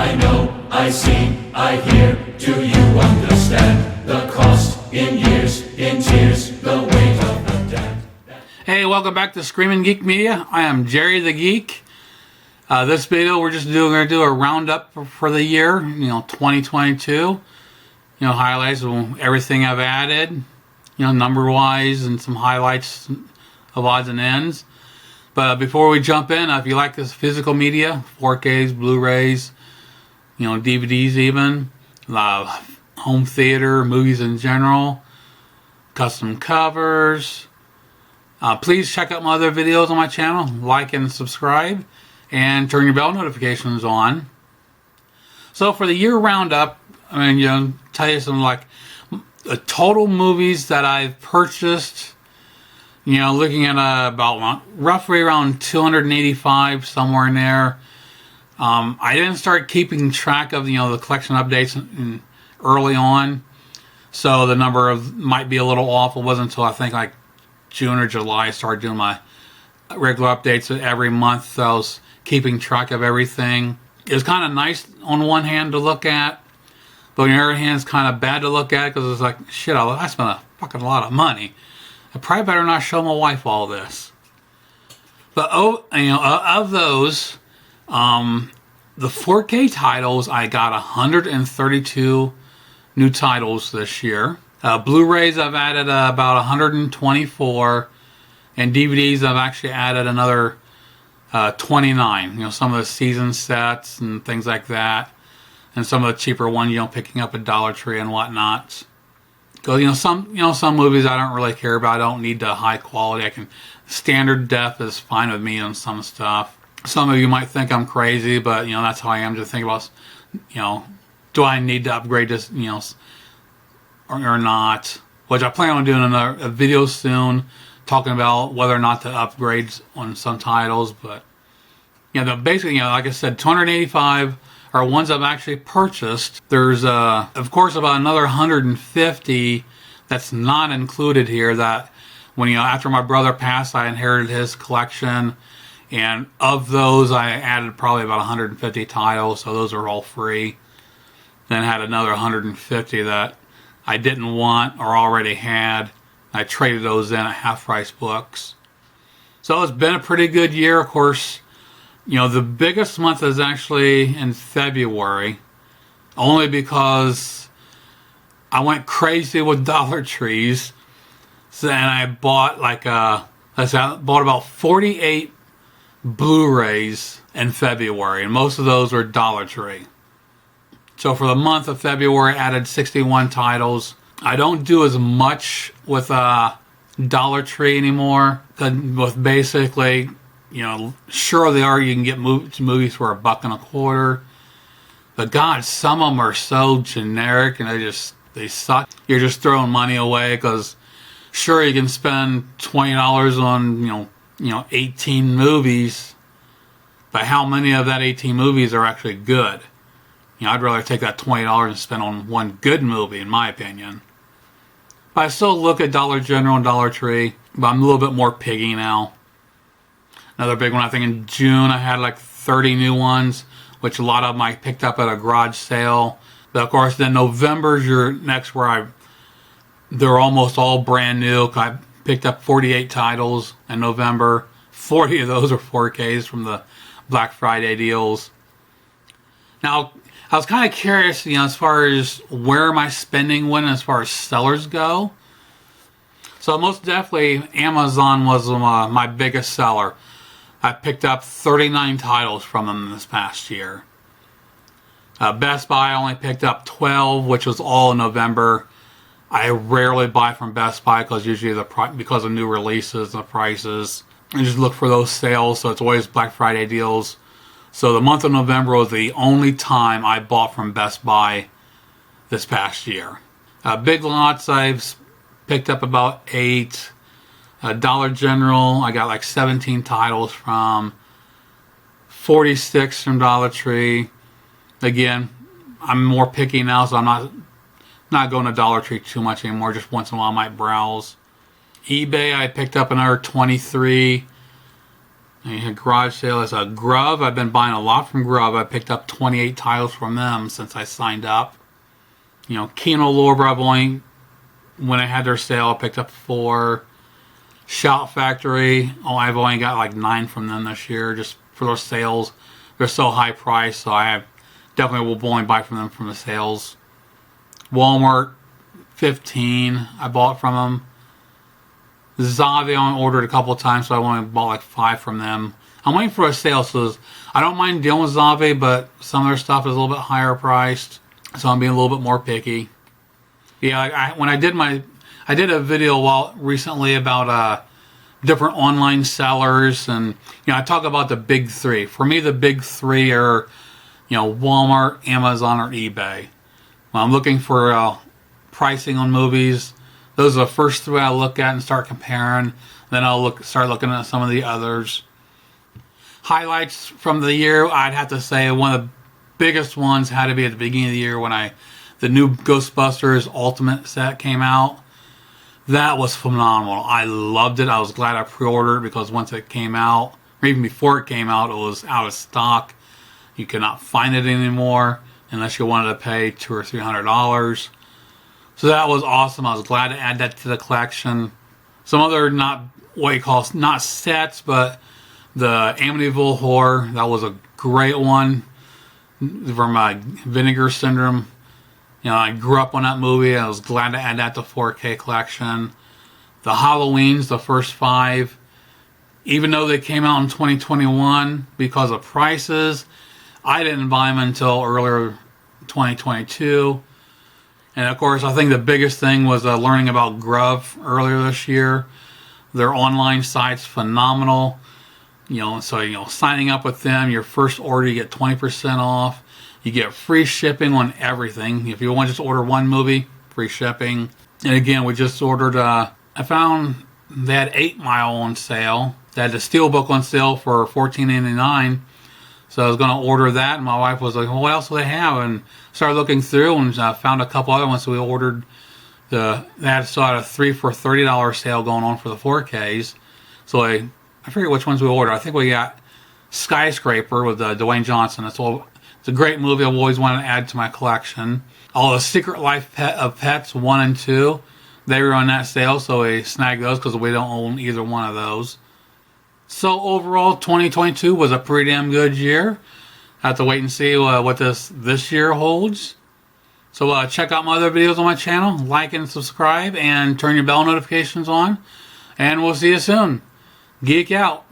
I know, I see, I hear. Do you understand the cost in years, in tears, the weight of the debt? Hey, welcome back to Screaming Geek Media. I am Jerry the Geek. This video we're just going to do a roundup for the year, 2022. Highlights of everything I've added, number wise, and some highlights of odds and ends. But before we jump in, if you like this physical media, 4Ks, Blu-rays, DVDs even, home theater, movies in general, custom covers, please check out my other videos on my channel, like and subscribe, and turn your bell notifications on. So for the year roundup, tell you some the total movies that I've purchased. Looking at about roughly around 285, somewhere in there. I didn't start keeping track of the collection updates early on, so the number might be a little off. It wasn't until I think like June or July I started doing my regular updates every month. So I was keeping track of everything. It was kind of nice on one hand to look at, but on the other hand, it's kind of bad to look at because it's like, shit, I spent a fucking lot of money. I probably better not show my wife all this. But of those, the 4K titles, I got 132 new titles this year. Blu-rays, I've added about 124, and DVDs, I've actually added another 29. Some of the season sets and things like that, and some of the cheaper ones, picking up at Dollar Tree and whatnot. Because some movies I don't really care about. I don't need the high quality. Standard def is fine with me on some stuff. Some of you might think I'm crazy, but that's how I am to think about. Do I need to upgrade this? Or not? Which I plan on doing a video soon, talking about whether or not to upgrade on some titles. But basically, like I said, 285 are ones I've actually purchased. There's of course about another 150 that's not included here. That when after my brother passed, I inherited his collection, and of those I added probably about 150 titles. So those are all free. Then had another 150 that I didn't want or already had. I traded those in at half price books. So it's been a pretty good year. Of course, the biggest month is actually in February, only because I went crazy with Dollar Trees. So, and I bought bought about 48 Blu-rays in February, and most of those were Dollar Tree. So for the month of February, I added 61 titles. I don't do as much with Dollar Tree anymore. With basically, sure they are. You can get movies for $1.25, but God, some of them are so generic and they suck. You're just throwing money away because sure you can spend $20 on 18 movies, but how many of that 18 movies are actually good? I'd rather take that $20 and spend on one good movie, in my opinion. But I still look at Dollar General and Dollar Tree, but I'm a little bit more piggy now. Another big one, I think in June I had like 30 new ones, which a lot of them I picked up at a garage sale. But of course, then November's your next where they're almost all brand new. I picked up 48 titles in November. 40 of those are 4Ks from the Black Friday deals. Now, I was kind of curious, as far as where my spending went as far as sellers go. So most definitely, Amazon was my biggest seller. I picked up 39 titles from them this past year. Best Buy, I only picked up 12, which was all in November. I rarely buy from Best Buy because usually because of new releases and the prices. I just look for those sales, so it's always Black Friday deals. So the month of November was the only time I bought from Best Buy this past year. Big Lots, I've picked up about 8. Dollar General, I got like 17 titles from. 46 from Dollar Tree. Again, I'm more picky now, so I'm not going to Dollar Tree too much anymore. Just once in a while I might browse. eBay, I picked up another 23. And you had garage sale. It's a Grub. I've been buying a lot from Grub. I picked up 28 titles from them since I signed up. You know, Kino Lorber, I've only, when I had their sale, I picked up 4. Shout Factory, I've only got like 9 from them this year, just for those sales. They're so high priced, so I definitely will only buy from them from the sales. Walmart, 15, I bought from them. Zavi, I only ordered a couple of times, so I only bought like 5 from them. I'm waiting for a sale, so I don't mind dealing with Zavi, but some of their stuff is a little bit higher priced, so I'm being a little bit more picky. Yeah, when I did a video recently about different online sellers, and you know, I talk about the big 3. For me, the big 3 are, you know, Walmart, Amazon, or eBay. When I'm looking for pricing on movies, those are the first 3 I look at and start comparing. Then I'll start looking at some of the others. Highlights from the year, I'd have to say one of the biggest ones had to be at the beginning of the year when the new Ghostbusters Ultimate set came out. That was phenomenal. I loved it. I was glad I pre-ordered because once it came out, or even before it came out, it was out of stock. You could not find it anymore unless you wanted to pay $200 or $300. So that was awesome. I was glad to add that to the collection. Some other not sets, but the Amityville Horror, that was a great one from Vinegar Syndrome. You know, I grew up on that movie. I was glad to add that to 4K collection. The Halloweens, the first 5, even though they came out in 2021 because of prices, I didn't buy them until earlier 2022. And of course, I think the biggest thing was learning about Grub earlier this year. Their online site's phenomenal. You know, so signing up with them, your first order you get 20% off. You get free shipping on everything. If you want to just order one movie, free shipping. And again, we just ordered, I found they had 8 Mile on sale. They had the Steelbook on sale for $14.99. So I was going to order that, and my wife was like, well, what else do they have? And started looking through and found a couple other ones. So we ordered they had a 3 for $30 sale going on for the 4Ks. So I forget which ones we ordered. I think we got Skyscraper with Dwayne Johnson. It's a great movie I've always wanted to add to my collection. All the Secret Life of Pets 1 and 2, they were on that sale, so we snagged those because we don't own either one of those. So overall, 2022 was a pretty damn good year. Have to wait and see what this year holds. So check out my other videos on my channel, like and subscribe, and turn your bell notifications on. And we'll see you soon. Geek out.